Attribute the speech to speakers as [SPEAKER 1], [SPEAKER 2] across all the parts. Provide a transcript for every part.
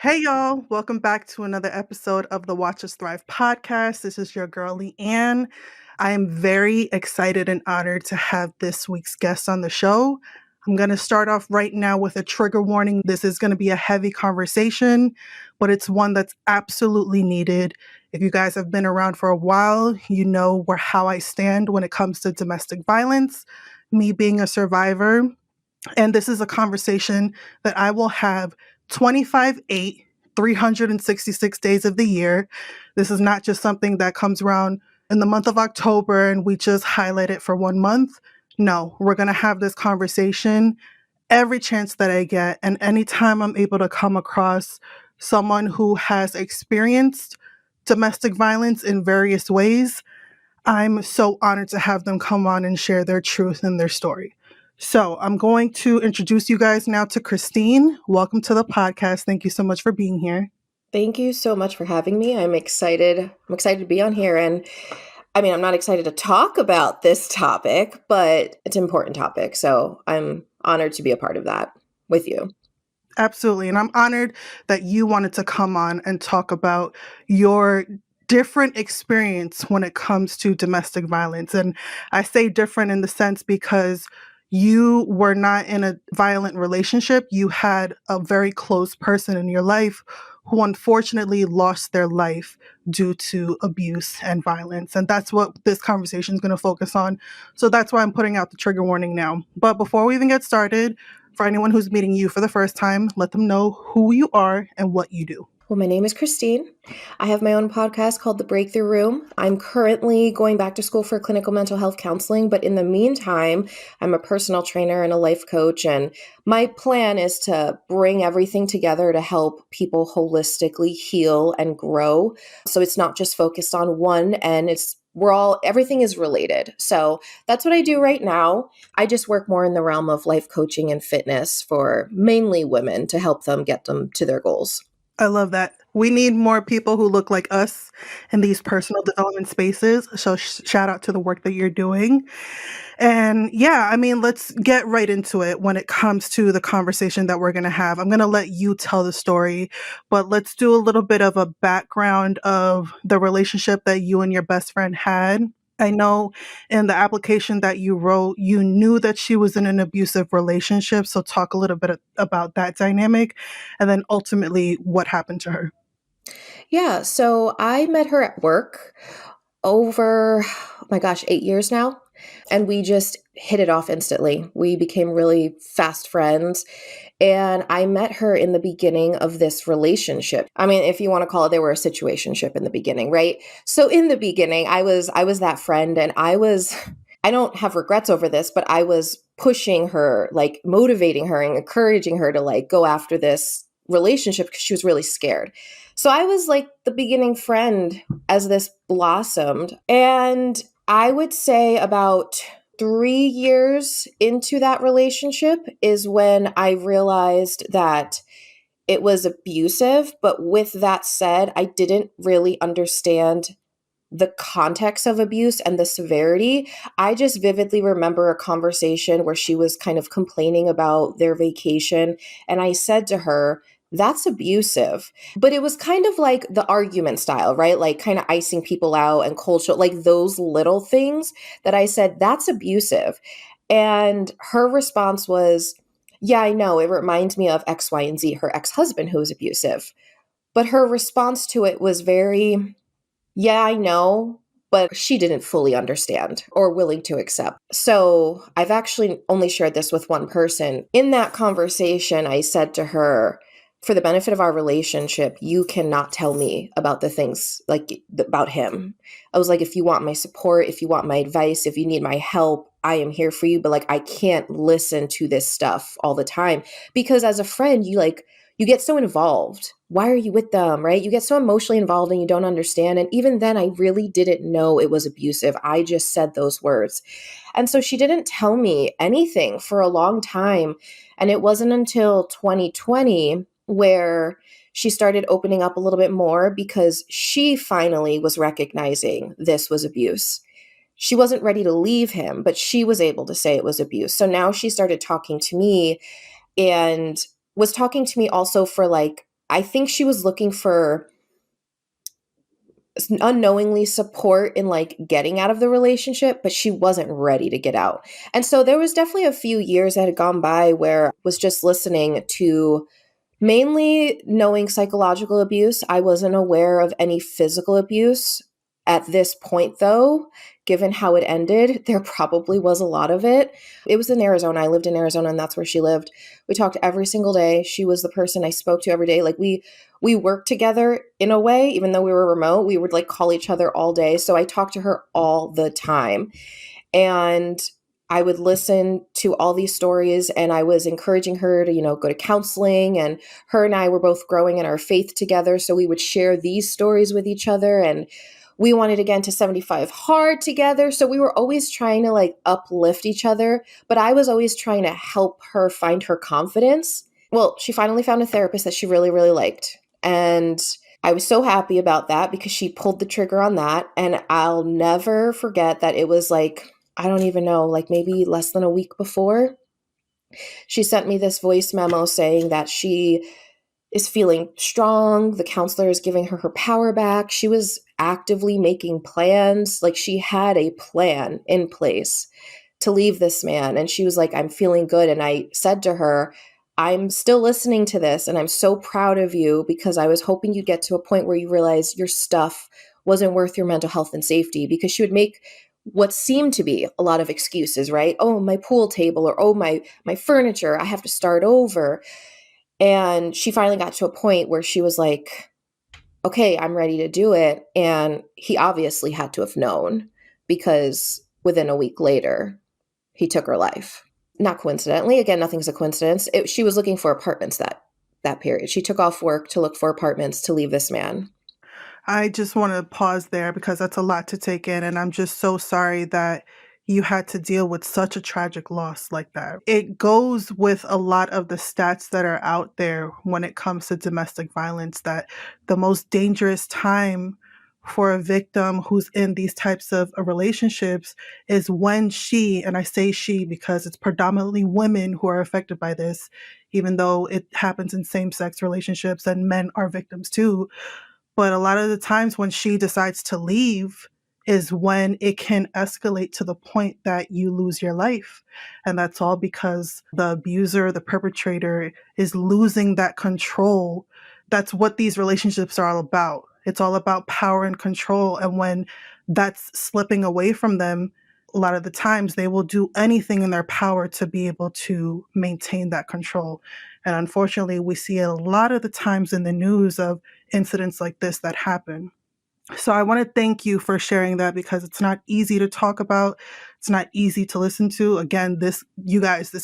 [SPEAKER 1] Hey y'all, welcome back to another episode of the Watch Us Thrive podcast. This is your girl Leanne. I am very excited and honored to have this week's guest on the show. I'm going to start off right now with a trigger warning. This is going to be a heavy conversation, but it's one that's absolutely needed. If you guys have been around for a while, you know how I stand when it comes to domestic violence, me being a survivor. And this is a conversation that I will have 25/8, 366 days of the year. This is not just something that comes around in the month of October and we just highlight it for 1 month. No, we're going to have this conversation every chance that I get. And anytime I'm able to come across someone who has experienced domestic violence in various ways, I'm so honored to have them come on and share their truth and their story. So I'm going to introduce you guys now to Kristine. Welcome to the podcast. Thank you so much for being here.
[SPEAKER 2] Thank you so much for having me. I'm excited. I'm excited to be on here. And I mean, I'm not excited to talk about this topic, but it's an important topic. So I'm honored to be a part of that with you.
[SPEAKER 1] Absolutely. And I'm honored that you wanted to come on and talk about your different experience when it comes to domestic violence. And I say different in the sense because you were not in a violent relationship. You had a very close person in your life who unfortunately lost their life due to abuse and violence. And that's what this conversation is going to focus on. So that's why I'm putting out the trigger warning now. But before we even get started, for anyone who's meeting you for the first time, let them know who you are and what you do.
[SPEAKER 2] Well, my name is Kristine. I have my own podcast called The Breakthrough Room. I'm currently going back to school for clinical mental health counseling, but in the meantime, I'm a personal trainer and a life coach. And my plan is to bring everything together to help people holistically heal and grow. So it's not just focused on one, and everything is related. So that's what I do right now. I just work more in the realm of life coaching and fitness for mainly women to help them get them to their goals.
[SPEAKER 1] I love that. We need more people who look like us in these personal development spaces. So shout out to the work that you're doing. And yeah, I mean, let's get right into it when it comes to the conversation that we're going to have. I'm going to let you tell the story, but let's do a little bit of a background of the relationship that you and your best friend had. I know in the application that you wrote, you knew that she was in an abusive relationship. So talk a little bit about that dynamic and then ultimately what happened to her.
[SPEAKER 2] Yeah, so I met her at work over, oh my gosh, 8 years now. And we just hit it off instantly. We became really fast friends. And I met her in the beginning of this relationship. I mean, if you want to call it, they were a situationship in the beginning, right? So in the beginning, I was that friend, and I don't have regrets over this, but I was pushing her, like motivating her and encouraging her to like go after this relationship because she was really scared. So I was like the beginning friend as this blossomed. And I would say about 3 years into that relationship is when I realized that it was abusive. But with that said, I didn't really understand the context of abuse and the severity. I just vividly remember a conversation where she was kind of complaining about their vacation. And I said to her, that's abusive. But it was kind of like the argument style, right? Like kind of icing people out and cold shoulder, like those little things that I said, that's abusive. And her response was, yeah, I know. It reminds me of X, Y, and Z, her ex husband who was abusive. But her response to it was very, yeah, I know, but she didn't fully understand or willing to accept. So I've actually only shared this with one person. In that conversation, I said to her, for the benefit of our relationship, you cannot tell me about the things like about him. I was like, if you want my support, if you want my advice, if you need my help, I am here for you. But like, I can't listen to this stuff all the time because as a friend, you get so involved. Why are you with them, right? You get so emotionally involved and you don't understand. And even then, I really didn't know it was abusive. I just said those words. And so she didn't tell me anything for a long time. And it wasn't until 2020 where she started opening up a little bit more because she finally was recognizing this was abuse. She wasn't ready to leave him, but she was able to say it was abuse. So now she started talking to me and was talking to me also for like I think she was looking for unknowingly support in like getting out of the relationship, but she wasn't ready to get out. And so there was definitely a few years that had gone by where I was just listening to mainly knowing psychological abuse. I wasn't aware of any physical abuse at this point, though. Given how it ended, there probably was a lot of it. It was in Arizona. I lived in Arizona, and that's where she lived. We talked every single day. She was the person I spoke to every day. Like we worked together in a way, even though we were remote. We would like call each other all day. So I talked to her all the time. And I would listen to all these stories, and I was encouraging her to, go to counseling. And her and I were both growing in our faith together. So we would share these stories with each other. And we wanted to get into 75 hard together. So we were always trying to like uplift each other. But I was always trying to help her find her confidence. Well, she finally found a therapist that she really, really liked. And I was so happy about that because she pulled the trigger on that. And I'll never forget that it was like, I don't even know, like maybe less than a week before, she sent me this voice memo saying that she is feeling strong. The counselor is giving her her power back. She was actively making plans. Like she had a plan in place to leave this man. And she was like, I'm feeling good. And I said to her, I'm still listening to this. And I'm so proud of you because I was hoping you'd get to a point where you realize your stuff wasn't worth your mental health and safety, because she would make what seemed to be a lot of excuses, right? Oh, my pool table, or oh, my furniture, I have to start over. And she finally got to a point where she was like, okay, I'm ready to do it. And he obviously had to have known, because within a week later, he took her life. Not coincidentally. Again, nothing's a coincidence. She was looking for apartments that period. She took off work to look for apartments to leave this man.
[SPEAKER 1] I just want to pause there because that's a lot to take in. And I'm just so sorry that you had to deal with such a tragic loss like that. It goes with a lot of the stats that are out there when it comes to domestic violence, that the most dangerous time for a victim who's in these types of relationships is when she, and I say she because it's predominantly women who are affected by this, even though it happens in same sex relationships and men are victims too. But a lot of the times when she decides to leave is when it can escalate to the point that you lose your life. And that's all because the abuser, the perpetrator, is losing that control. That's what these relationships are all about. It's all about power and control. And when that's slipping away from them, a lot of the times they will do anything in their power to be able to maintain that control. And unfortunately, we see a lot of the times in the news of incidents like this that happen. So I want to thank you for sharing that because it's not easy to talk about. It's not easy to listen to. Again, this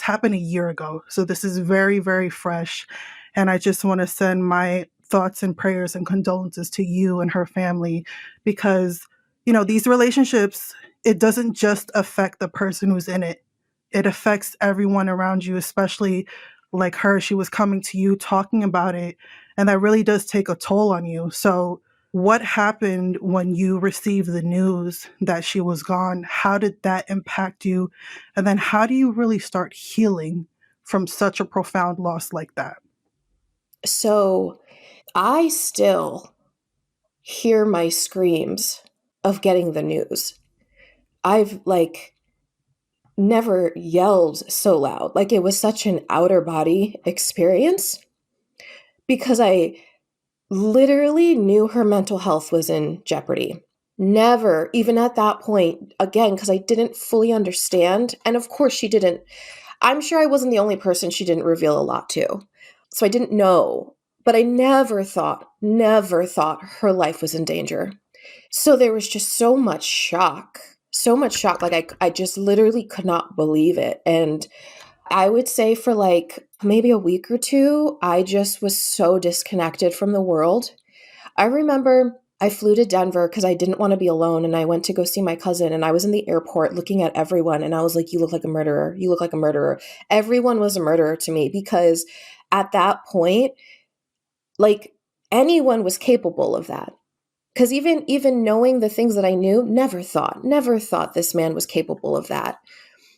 [SPEAKER 1] happened a year ago. So this is very, very fresh. And I just want to send my thoughts and prayers and condolences to you and her family because, these relationships, it doesn't just affect the person who's in it. It affects everyone around you, especially like her. She was coming to you talking about it, and that really does take a toll on you. So what happened when you received the news that she was gone? How did that impact you? And then how do you really start healing from such a profound loss like that?
[SPEAKER 2] So I still hear my screams of getting the news. I've like never yelled so loud. Like it was such an outer body experience because I literally knew her mental health was in jeopardy. Never, even at that point, again, because I didn't fully understand. And of course, she didn't. I'm sure I wasn't the only person she didn't reveal a lot to. So I didn't know. But I never thought her life was in danger. So there was just so much shock. So much shock. Like I just literally could not believe it. And I would say for like maybe a week or two, I just was so disconnected from the world. I remember I flew to Denver because I didn't want to be alone, and I went to go see my cousin, and I was in the airport looking at everyone, and I was like, you look like a murderer. You look like a murderer. Everyone was a murderer to me because at that point, like anyone was capable of that. Because even knowing the things that I knew, never thought this man was capable of that.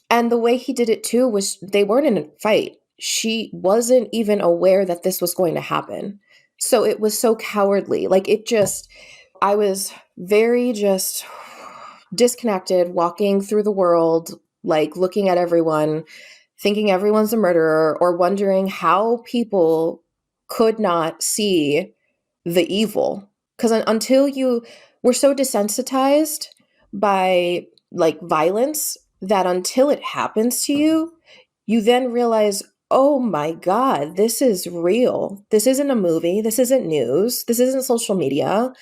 [SPEAKER 2] And the way he did it too was they weren't in a fight. She wasn't even aware that this was going to happen. So it was so cowardly. Like it just, I was very just disconnected, walking through the world, like looking at everyone, thinking everyone's a murderer, or wondering how people could not see the evil. Because until you were so desensitized by like violence that until it happens to you, you then realize, oh my God, this is real. This isn't a movie. This isn't news. This isn't social media.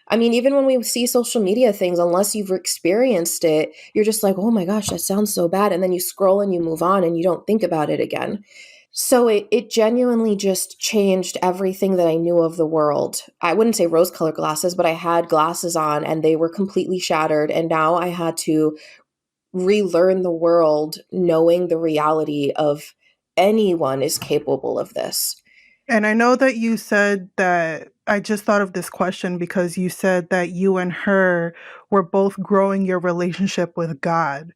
[SPEAKER 2] I mean, even when we see social media things, unless you've experienced it, you're just like, oh my gosh, that sounds so bad. And then you scroll and you move on and you don't think about it again. So it genuinely just changed everything that I knew of the world. I wouldn't say rose colored glasses, but I had glasses on and they were completely shattered. And now I had to relearn the world knowing the reality of anyone is capable of this.
[SPEAKER 1] And I know that you said that I just thought of this question because you said that you and her were both growing your relationship with God.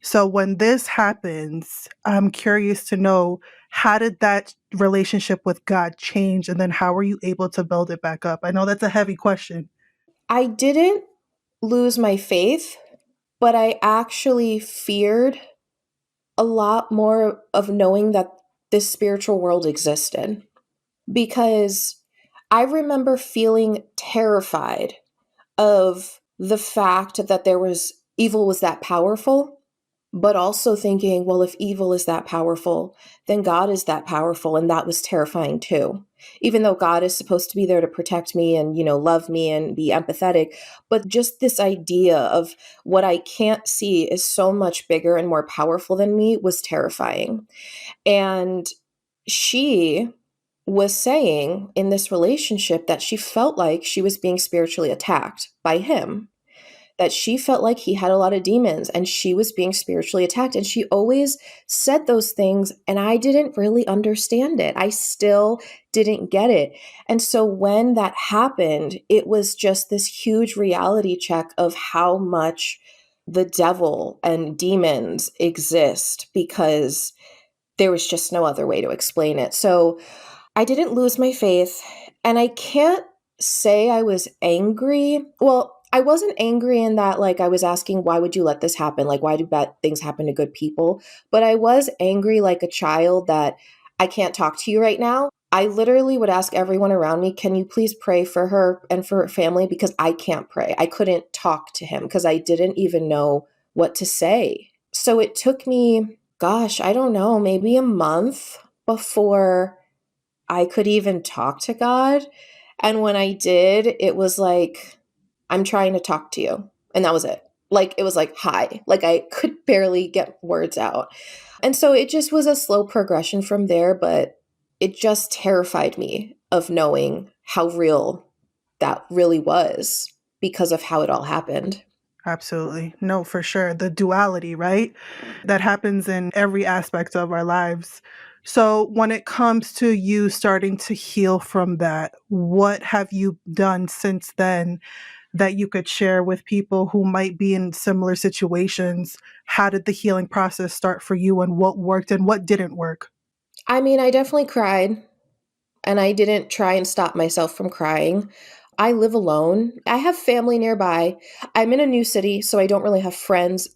[SPEAKER 1] So when this happens, I'm curious to know, how did that relationship with God change? And then how were you able to build it back up? I know that's a heavy question.
[SPEAKER 2] I didn't lose my faith, but I actually feared a lot more of knowing that this spiritual world existed because I remember feeling terrified of the fact that there was evil was that powerful, but also thinking, well, if evil is that powerful, then God is that powerful. And that was terrifying too. Even though God is supposed to be there to protect me and, love me and be empathetic. But just this idea of what I can't see is so much bigger and more powerful than me was terrifying. And she was saying in this relationship that she felt like she was being spiritually attacked by him, that she felt like he had a lot of demons and she was being spiritually attacked. And she always said those things, and I didn't really understand it. I still didn't get it. And so when that happened, it was just this huge reality check of how much the devil and demons exist because there was just no other way to explain it. So I didn't lose my faith, and I can't say I was angry. Well, I wasn't angry in that, like, I was asking, why would you let this happen? Like, why do bad things happen to good people? But I was angry like a child that I can't talk to you right now. I literally would ask everyone around me, can you please pray for her and for her family? Because I can't pray. I couldn't talk to him because I didn't even know what to say. So it took me, gosh, I don't know, maybe a month before I could even talk to God. And when I did, it was like, I'm trying to talk to you. And that was it. Like, it was like, hi. Like, I could barely get words out. And so it just was a slow progression from there, but it just terrified me of knowing how real that really was because of how it all happened.
[SPEAKER 1] Absolutely. No, for sure. The duality, right? That happens in every aspect of our lives. So, when it comes to you starting to heal from that, what have you done since then that you could share with people who might be in similar situations? How did the healing process start for you, and what worked and what didn't work?
[SPEAKER 2] I mean, I definitely cried. And I didn't try and stop myself from crying. I live alone. I have family nearby. I'm in a new city, so I don't really have friends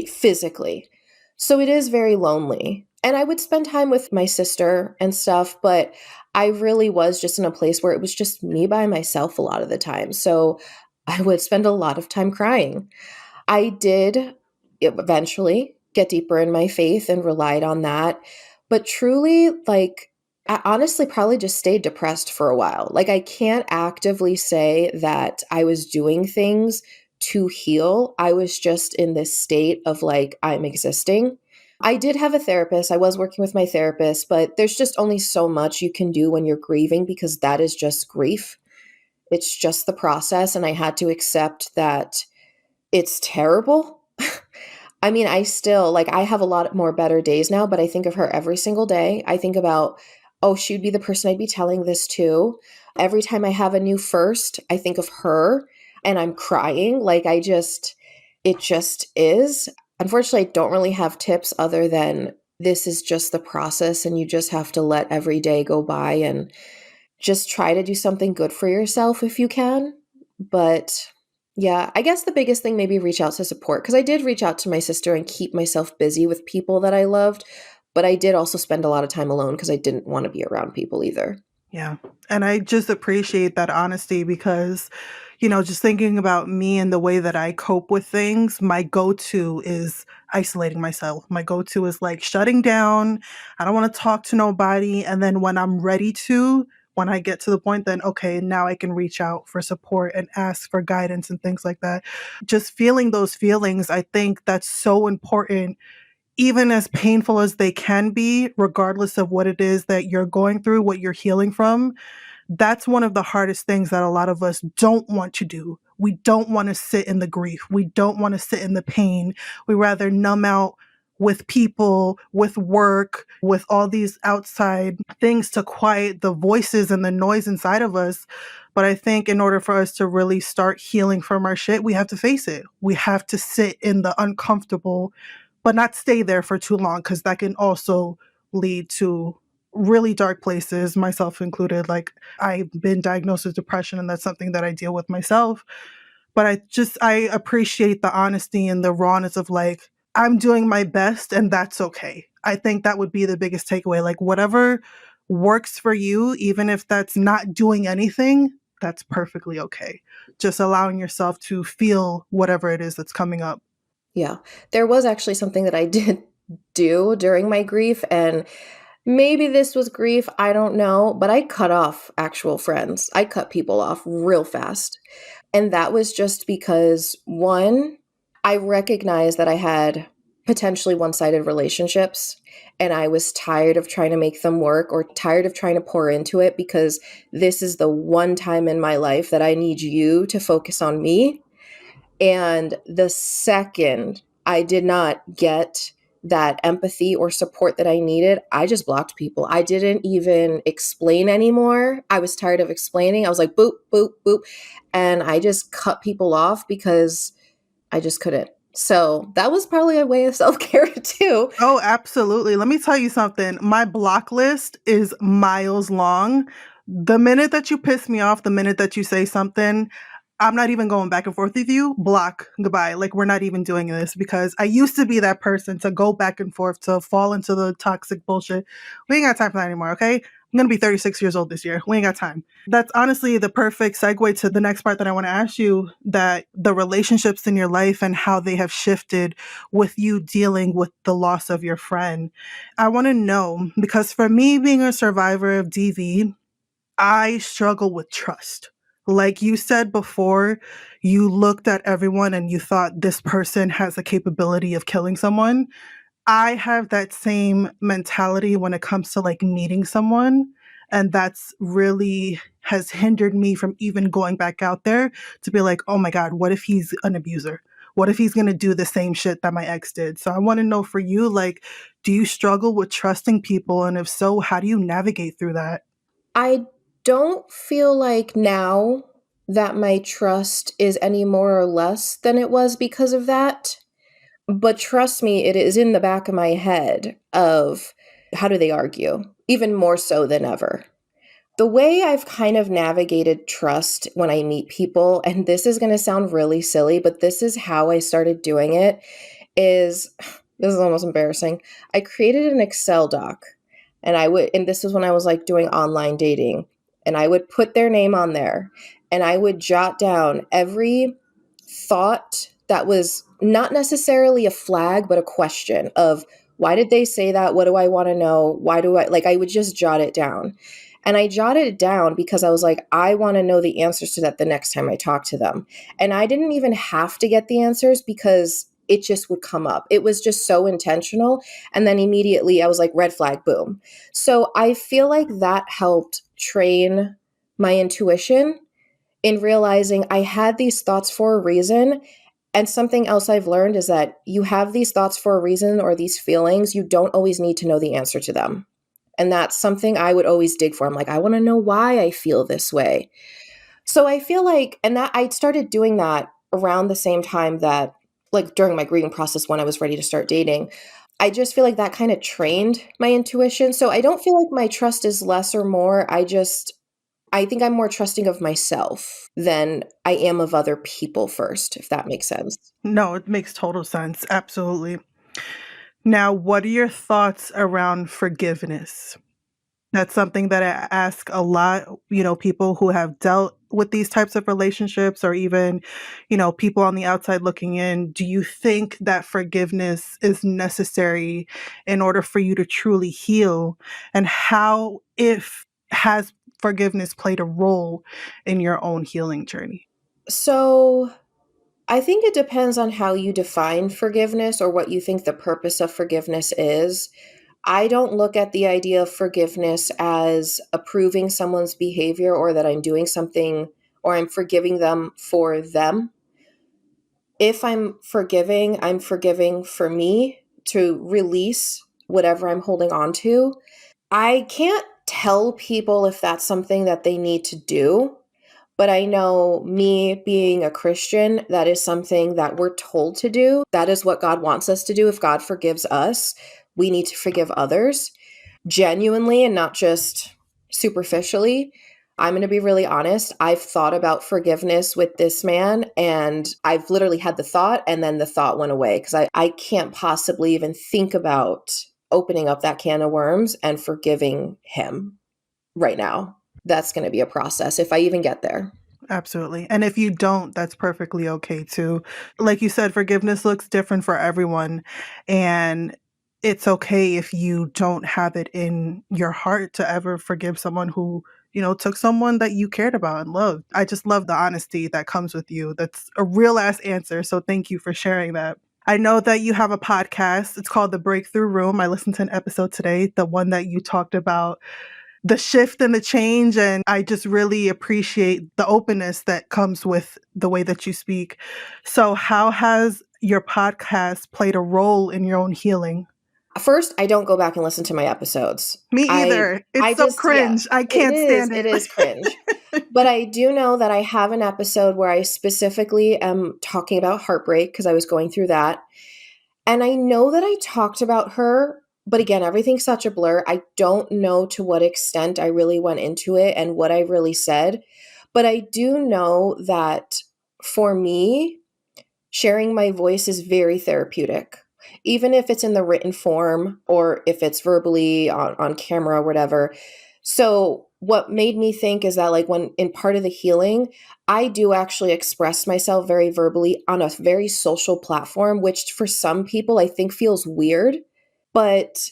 [SPEAKER 2] physically. So it is very lonely. And I would spend time with my sister and stuff, but I really was just in a place where it was just me by myself a lot of the time. So I would spend a lot of time crying. I did eventually get deeper in my faith and relied on that. But truly, like, I honestly probably just stayed depressed for a while. Like, I can't actively say that I was doing things to heal. I was just in this state of like, I'm existing. I did have a therapist. I was working with my therapist, but there's just only so much you can do when you're grieving because that is just grief. It's just the process. And I had to accept that it's terrible. I mean, I still like I have a lot more better days now, but I think of her every single day. I think about, oh, she'd be the person I'd be telling this to. Every time I have a new first, I think of her and I'm crying. Like it just is. Unfortunately, I don't really have tips other than this is just the process and you just have to let every day go by and just try to do something good for yourself if you can. But yeah, I guess the biggest thing, maybe reach out to support, because I did reach out to my sister and keep myself busy with people that I loved. But I did also spend a lot of time alone because I didn't want to be around people either.
[SPEAKER 1] Yeah. And I just appreciate that honesty because, just thinking about me and the way that I cope with things, my go to is isolating myself. My go to is like shutting down. I don't want to talk to nobody. And then when I'm ready to, when I get to the point, then okay, now I can reach out for support and ask for guidance and things like that. Just feeling those feelings, I think that's so important, even as painful as they can be, regardless of what it is that you're going through, what you're healing from. That's one of the hardest things that a lot of us don't want to do. We don't want to sit in the grief. We don't want to sit in the pain. We rather numb out with people, with work, with all these outside things to quiet the voices and the noise inside of us. But I think in order for us to really start healing from our shit, we have to face it. We have to sit in the uncomfortable, but not stay there for too long, because that can also lead to really dark places, myself included. Like, I've been diagnosed with depression, and that's something that I deal with myself. But I appreciate the honesty and the rawness of like, I'm doing my best and that's okay. I think that would be the biggest takeaway. Like, whatever works for you, even if that's not doing anything, that's perfectly okay. Just allowing yourself to feel whatever it is that's coming up.
[SPEAKER 2] Yeah. There was actually something that I did do during my grief, and maybe this was grief, I don't know, but I cut off actual friends. I cut people off real fast. And that was just because, one, I recognized that I had potentially one-sided relationships, and I was tired of trying to make them work or tired of trying to pour into it, because this is the one time in my life that I need you to focus on me. And the second I did not get that empathy or support that I needed, I just blocked people. I didn't even explain anymore. I was tired of explaining. I was like, boop, boop, boop. And I just cut people off because I just couldn't. So that was probably a way of self care too.
[SPEAKER 1] Oh, absolutely. Let me tell you something. My block list is miles long. The minute that you piss me off, the minute that you say something, I'm not even going back and forth with you. Block, goodbye. Like, we're not even doing this, because I used to be that person to go back and forth, to fall into the toxic bullshit. We ain't got time for that anymore, okay? I'm going to be 36 years old this year. We ain't got time. That's honestly the perfect segue to the next part that I want to ask you, that the relationships in your life and how they have shifted with you dealing with the loss of your friend. I want to know, because for me, being a survivor of DV, I struggle with trust. Like you said before, you looked at everyone and you thought this person has the capability of killing someone. I have that same mentality when it comes to like meeting someone. And that's really has hindered me from even going back out there to be like, oh my God, what if he's an abuser? What if he's going to do the same shit that my ex did? So I want to know for you, like, do you struggle with trusting people? And if so, how do you navigate through that?
[SPEAKER 2] I don't feel like now that my trust is any more or less than it was because of that. But trust me, it is in the back of my head of how do they argue, even more so than ever. The way I've kind of navigated trust when I meet people, and this is going to sound really silly, but this is how I started doing it, is this is almost embarrassing. I created an Excel doc, and this was when I was like doing online dating, and I would put their name on there, and I would jot down every thought that was not necessarily a flag, but a question of why did they say that? What do I want to know? Why do I like, I would just jot it down. And I jotted it down because I was like, I want to know the answers to that the next time I talk to them. And I didn't even have to get the answers because it just would come up. It was just so intentional. And then immediately I was like, red flag, boom. So I feel like that helped train my intuition in realizing I had these thoughts for a reason. And something else I've learned is that you have these thoughts for a reason, or these feelings. You don't always need to know the answer to them. And that's something I would always dig for. I'm like, I want to know why I feel this way. So I feel like, and that I started doing that around the same time that, like during my grieving process when I was ready to start dating. I just feel like that kind of trained my intuition. So I don't feel like my trust is less or more. I just I think I'm more trusting of myself than I am of other people first, if that makes sense.
[SPEAKER 1] No, it makes total sense. Absolutely. Now, what are your thoughts around forgiveness? That's something that I ask a lot, people who have dealt with these types of relationships or even, people on the outside looking in. Do you think that forgiveness is necessary in order for you to truly heal? And how, if, has forgiveness played a role in your own healing journey?
[SPEAKER 2] So I think it depends on how you define forgiveness or what you think the purpose of forgiveness is. I don't look at the idea of forgiveness as approving someone's behavior or that I'm doing something or I'm forgiving them for them. If I'm forgiving for me to release whatever I'm holding on to. I can't tell people if that's something that they need to do, but I know me being a Christian, that is something that we're told to do. That is what God wants us to do. If God forgives us, we need to forgive others genuinely and not just superficially. I'm going to be really honest. I've thought about forgiveness with this man and I've literally had the thought and then the thought went away because I can't possibly even think about opening up that can of worms and forgiving him right now. That's going to be a process if I even get there.
[SPEAKER 1] Absolutely. And if you don't, that's perfectly okay too. Like you said, forgiveness looks different for everyone. And it's okay if you don't have it in your heart to ever forgive someone who, took someone that you cared about and loved. I just love the honesty that comes with you. That's a real ass answer. So thank you for sharing that. I know that you have a podcast. It's called The Breakthrough Room. I listened to an episode today, the one that you talked about the shift and the change. And I just really appreciate the openness that comes with the way that you speak. So, how has your podcast played a role in your own healing?
[SPEAKER 2] First, I don't go back and listen to my episodes.
[SPEAKER 1] Me
[SPEAKER 2] I
[SPEAKER 1] either. It's
[SPEAKER 2] I
[SPEAKER 1] so
[SPEAKER 2] just yeah,
[SPEAKER 1] cringe. I can't stand
[SPEAKER 2] it
[SPEAKER 1] it.
[SPEAKER 2] is cringe. But I do know that I have an episode where I specifically am talking about heartbreak because I was going through that. And I know that I talked about her, but again, everything's such a blur. I don't know to what extent I really went into it and what I really said. But I do know that for me, sharing my voice is very therapeutic. Even if it's in the written form or if it's verbally on camera or whatever. So, what made me think is that, like, when in part of the healing, I do actually express myself very verbally on a very social platform, which for some people I think feels weird, but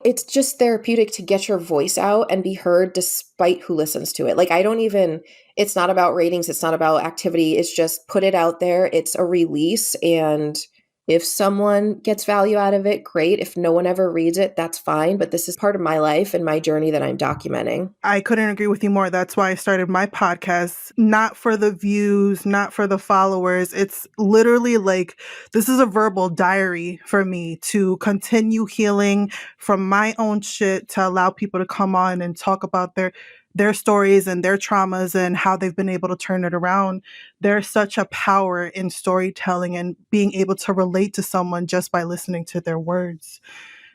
[SPEAKER 2] it's just therapeutic to get your voice out and be heard despite who listens to it. Like, I don't even, it's not about ratings, it's not about activity, it's just put it out there, it's a release. And if someone gets value out of it, great. If no one ever reads it, that's fine. But this is part of my life and my journey that I'm documenting.
[SPEAKER 1] I couldn't agree with you more. That's why I started my podcast, not for the views, not for the followers. It's literally like this is a verbal diary for me to continue healing from my own shit, to allow people to come on and talk about their stories and their traumas and how they've been able to turn it around. There's such a power in storytelling and being able to relate to someone just by listening to their words.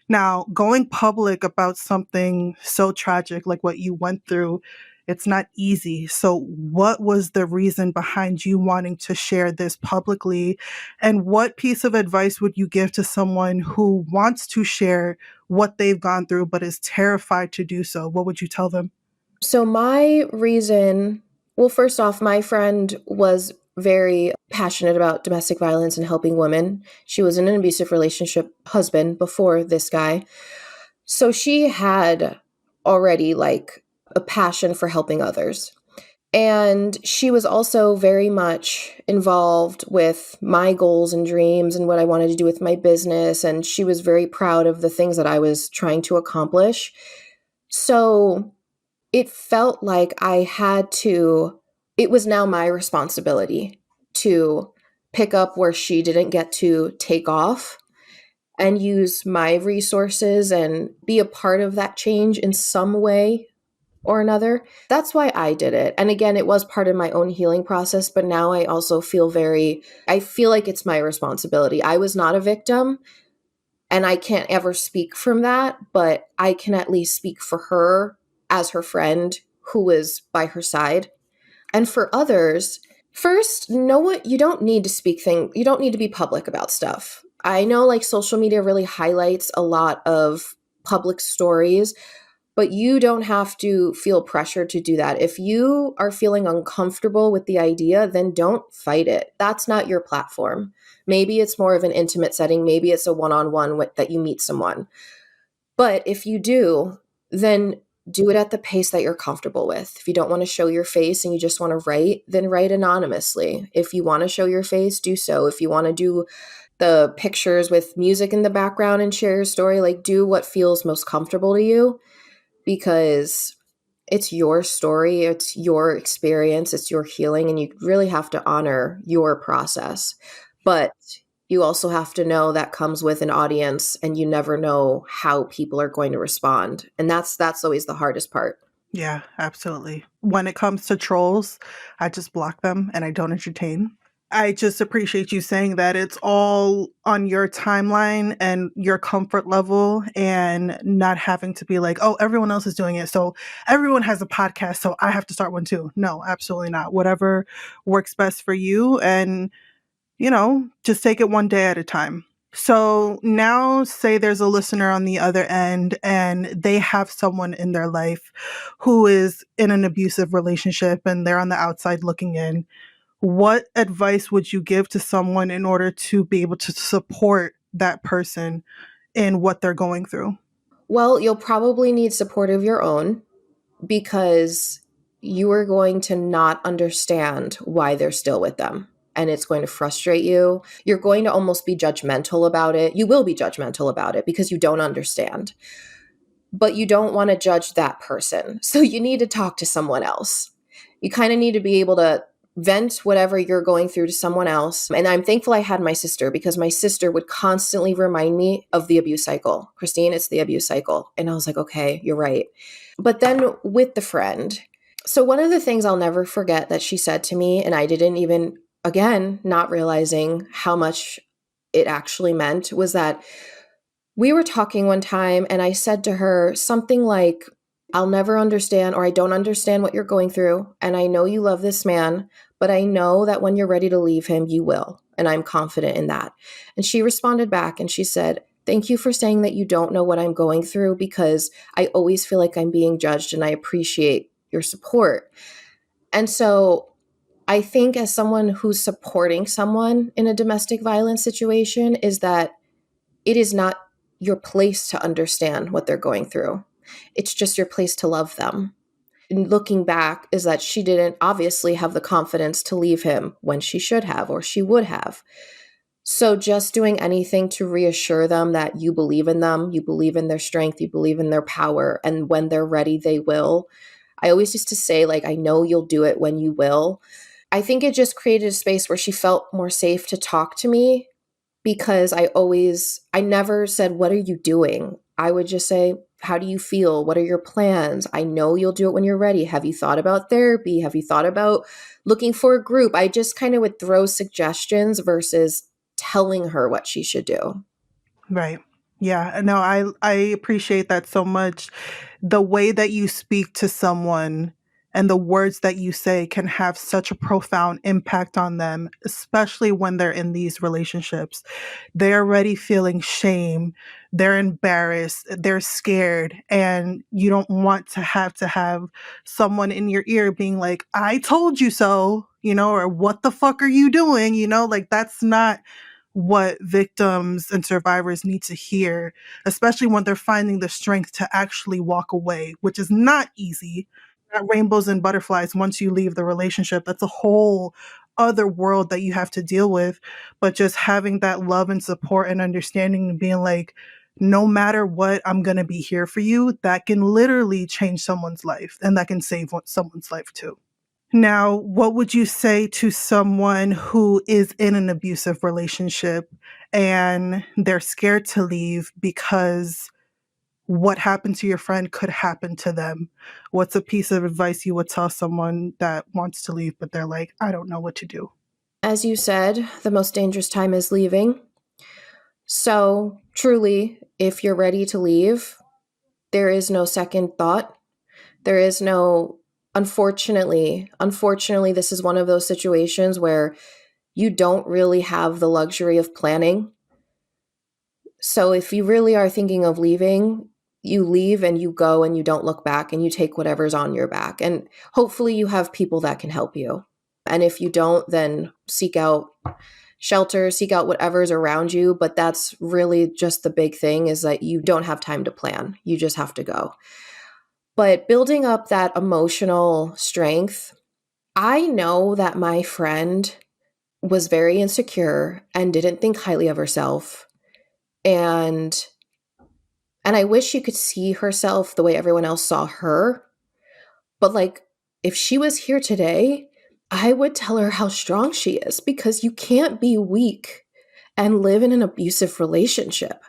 [SPEAKER 1] Now, going public about something so tragic like what you went through, it's not easy. So, what was the reason behind you wanting to share this publicly? And what piece of advice would you give to someone who wants to share what they've gone through but is terrified to do so? What would you tell them?
[SPEAKER 2] So, my reason, well, first off, my friend was very passionate about domestic violence and helping women. She was in an abusive relationship husband before this guy. So she had already like a passion for helping others. And she was also very much involved with my goals and dreams and what I wanted to do with my business. And she was very proud of the things that I was trying to accomplish. So it felt like it was now my responsibility to pick up where she didn't get to take off and use my resources and be a part of that change in some way or another. That's why I did it. And again, it was part of my own healing process, but now I also I feel like it's my responsibility. I was not a victim and I can't ever speak from that, but I can at least speak for her as her friend who was by her side. And for others, first, know what you don't need to you don't need to be public about stuff. I know like social media really highlights a lot of public stories, but you don't have to feel pressured to do that. If you are feeling uncomfortable with the idea, then don't fight it. That's not your platform. Maybe it's more of an intimate setting. Maybe it's a one-on-one that you meet someone. But if you do, then do it at the pace that you're comfortable with. If you don't want to show your face and you just want to write, then write anonymously. If you want to show your face, do so. If you want to do the pictures with music in the background and share your story, like do what feels most comfortable to you, because it's your story, it's your experience, it's your healing, and you really have to honor your process. But you also have to know that comes with an audience, and you never know how people are going to respond. And that's always the hardest part.
[SPEAKER 1] Yeah, absolutely. When it comes to trolls, I just block them and I don't entertain. I just appreciate you saying that it's all on your timeline and your comfort level and not having to be like, oh, everyone else is doing it. So everyone has a podcast. So I have to start one too. No, absolutely not. Whatever works best for you. And, just take it one day at a time. So now, say there's a listener on the other end and they have someone in their life who is in an abusive relationship and they're on the outside looking in. What advice would you give to someone in order to be able to support that person in what they're going through?
[SPEAKER 2] Well, you'll probably need support of your own, because you are going to not understand why they're still with them. And it's going to frustrate you. You're going to almost be judgmental about it. You will be judgmental about it because you don't understand. But you don't want to judge that person. So you need to talk to someone else. You kind of need to be able to vent whatever you're going through to someone else. And I'm thankful I had my sister, because my sister would constantly remind me of the abuse cycle. Kristine, it's the abuse cycle. And I was like, okay, you're right. But then with the friend, so one of the things I'll never forget that she said to me, and I didn't even, again, not realizing how much it actually meant, was that we were talking one time and I said to her something like, I'll never understand, or I don't understand what you're going through. And I know you love this man, but I know that when you're ready to leave him, you will. And I'm confident in that. And she responded back and she said, thank you for saying that you don't know what I'm going through, because I always feel like I'm being judged and I appreciate your support. And so I think, as someone who's supporting someone in a domestic violence situation, is that it is not your place to understand what they're going through. It's just your place to love them. And looking back, is that she didn't obviously have the confidence to leave him when she should have, or she would have. So just doing anything to reassure them that you believe in them, you believe in their strength, you believe in their power, and when they're ready, they will. I always used to say, like, I know you'll do it when you will. I think it just created a space where she felt more safe to talk to me, because I never said, what are you doing? I would just say, how do you feel? What are your plans? I know you'll do it when you're ready. Have you thought about therapy? Have you thought about looking for a group? I just kind of would throw suggestions versus telling her what she should do.
[SPEAKER 1] Right. Yeah. No, I appreciate that so much. The way that you speak to someone and the words that you say can have such a profound impact on them, especially when they're in these relationships. They're already feeling shame, they're embarrassed, they're scared, and you don't want to have someone in your ear being like, I told you so, or what the fuck are you doing? Like that's not what victims and survivors need to hear, especially when they're finding the strength to actually walk away, which is not easy. Not rainbows and butterflies once you leave the relationship. That's a whole other world that you have to deal with. But just having that love and support and understanding and being like, no matter what, I'm going to be here for you, that can literally change someone's life and that can save someone's life too. Now, what would you say to someone who is in an abusive relationship and they're scared to leave because what happened to your friend could happen to them? What's a piece of advice you would tell someone that wants to leave, but they're like, I don't know what to do?
[SPEAKER 2] As you said, the most dangerous time is leaving. So truly, if you're ready to leave, there is no second thought. There is no Unfortunately, this is one of those situations where you don't really have the luxury of planning. So if you really are thinking of leaving, you leave and you go and you don't look back and you take whatever's on your back. And hopefully you have people that can help you. And if you don't, then seek out shelter, seek out whatever's around you. But that's really just the big thing, is that you don't have time to plan. You just have to go. But building up that emotional strength, I know that my friend was very insecure and didn't think highly of herself. And I wish you could see herself the way everyone else saw her. But like, if she was here today, I would tell her how strong she is, because you can't be weak and live in an abusive relationship.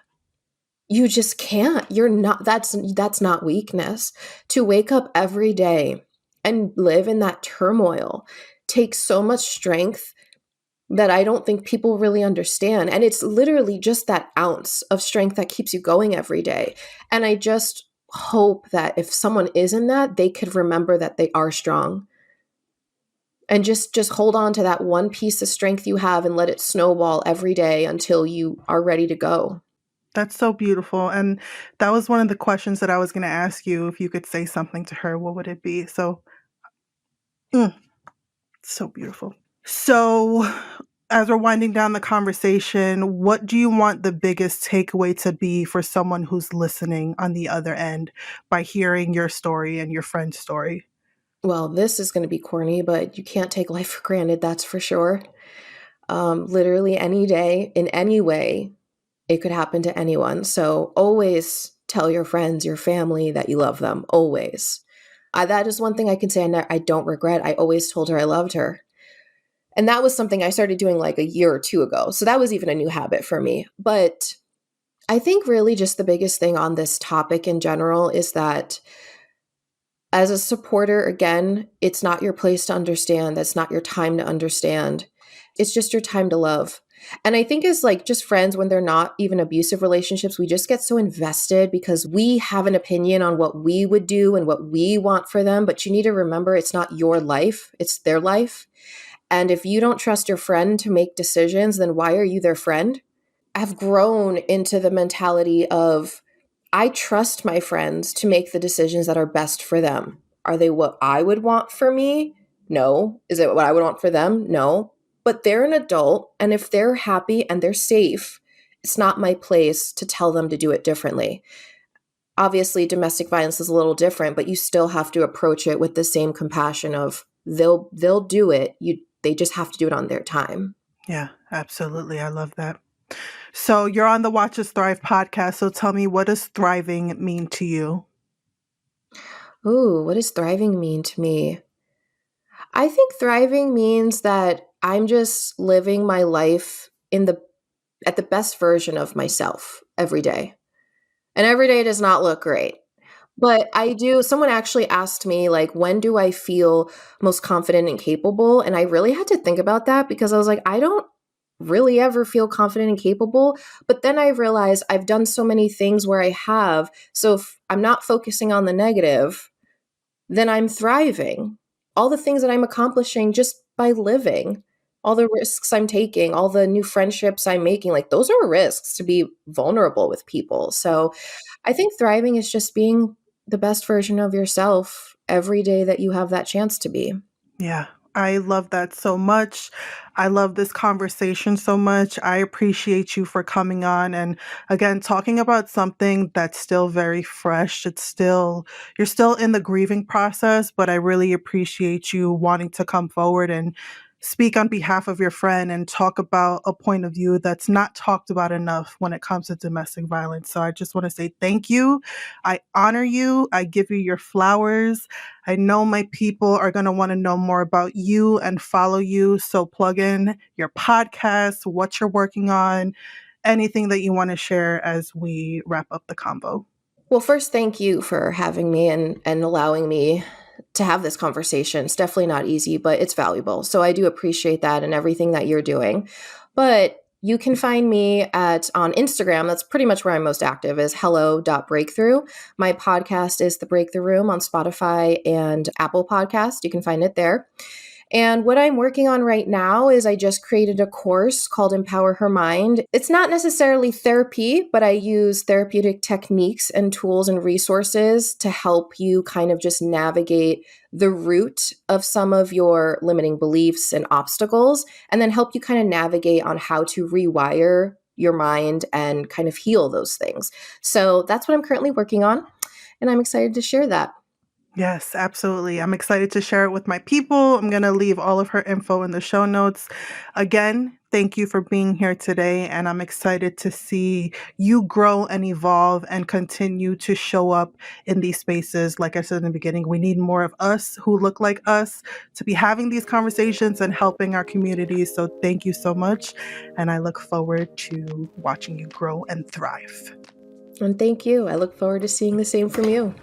[SPEAKER 2] You just can't. You're not, that's not weakness. To wake up every day and live in that turmoil takes so much strength that I don't think people really understand. And it's literally just that ounce of strength that keeps you going every day. And I just hope that if someone is in that, they could remember that they are strong. And just hold on to that one piece of strength you have and let it snowball every day until you are ready to go.
[SPEAKER 1] That's so beautiful. And that was one of the questions that I was going to ask you. If you could say something to her, what would it be? So, so beautiful. So, as we're winding down the conversation, what do you want the biggest takeaway to be for someone who's listening on the other end by hearing your story and your friend's story?
[SPEAKER 2] Well, this is going to be corny, but you can't take life for granted, that's for sure. Literally any day, in any way, it could happen to anyone. So always tell your friends, your family that you love them, always. That is one thing I can say I don't regret. I always told her I loved her. And that was something I started doing like a year or two ago. So that was even a new habit for me. But I think really just the biggest thing on this topic in general is that as a supporter, again, it's not your place to understand. That's not your time to understand. It's just your time to love. And I think as like just friends, when they're not even abusive relationships, we just get so invested because we have an opinion on what we would do and what we want for them. But you need to remember, it's not your life, it's their life. And if you don't trust your friend to make decisions, then why are you their friend? I've grown into the mentality of, I trust my friends to make the decisions that are best for them. Are they what I would want for me? No. Is it what I would want for them? No. But they're an adult, and if they're happy and they're safe, it's not my place to tell them to do it differently. Obviously, domestic violence is a little different, but you still have to approach it with the same compassion of they'll do it. They just have to do it on their time.
[SPEAKER 1] Yeah, absolutely. I love that. So you're on the Watch Us Thrive podcast. So tell me, what does thriving mean to you?
[SPEAKER 2] Ooh, what does thriving mean to me? I think thriving means that I'm just living my life at the best version of myself every day. And every day does not look great. But I do, someone actually asked me, like, when do I feel most confident and capable? And I really had to think about that, because I was like, I don't really ever feel confident and capable. But then I realized I've done so many things where I have. So if I'm not focusing on the negative, then I'm thriving. All the things that I'm accomplishing just by living, all the risks I'm taking, all the new friendships I'm making, like those are risks to be vulnerable with people. So I think thriving is just being the best version of yourself every day that you have that chance to be.
[SPEAKER 1] Yeah, I love that so much. I love this conversation so much. I appreciate you for coming on and again talking about something that's still very fresh. You're still in the grieving process, but I really appreciate you wanting to come forward and speak on behalf of your friend and talk about a point of view that's not talked about enough when it comes to domestic violence. So I just want to say thank you. I honor you. I give you your flowers. I know my people are going to want to know more about you and follow you. So plug in your podcast, what you're working on, anything that you want to share as we wrap up the convo.
[SPEAKER 2] Well, first, thank you for having me and allowing me to have this conversation. It's definitely not easy, but it's valuable. So I do appreciate that and everything that you're doing. But You can find me on Instagram. That's pretty much where I'm most active, is hello.breakthrough. My podcast is The Breakthrough Room on Spotify and Apple Podcast. You can find it there. And what I'm working on right now is I just created a course called Empower Her Mind. It's not necessarily therapy, but I use therapeutic techniques and tools and resources to help you kind of just navigate the root of some of your limiting beliefs and obstacles, and then help you kind of navigate on how to rewire your mind and kind of heal those things. So that's what I'm currently working on, and I'm excited to share that.
[SPEAKER 1] Yes, absolutely. I'm excited to share it with my people. I'm going to leave all of her info in the show notes. Again, thank you for being here today. And I'm excited to see you grow and evolve and continue to show up in these spaces. Like I said in the beginning, we need more of us who look like us to be having these conversations and helping our communities. So thank you so much. And I look forward to watching you grow and thrive.
[SPEAKER 2] And thank you. I look forward to seeing the same from you.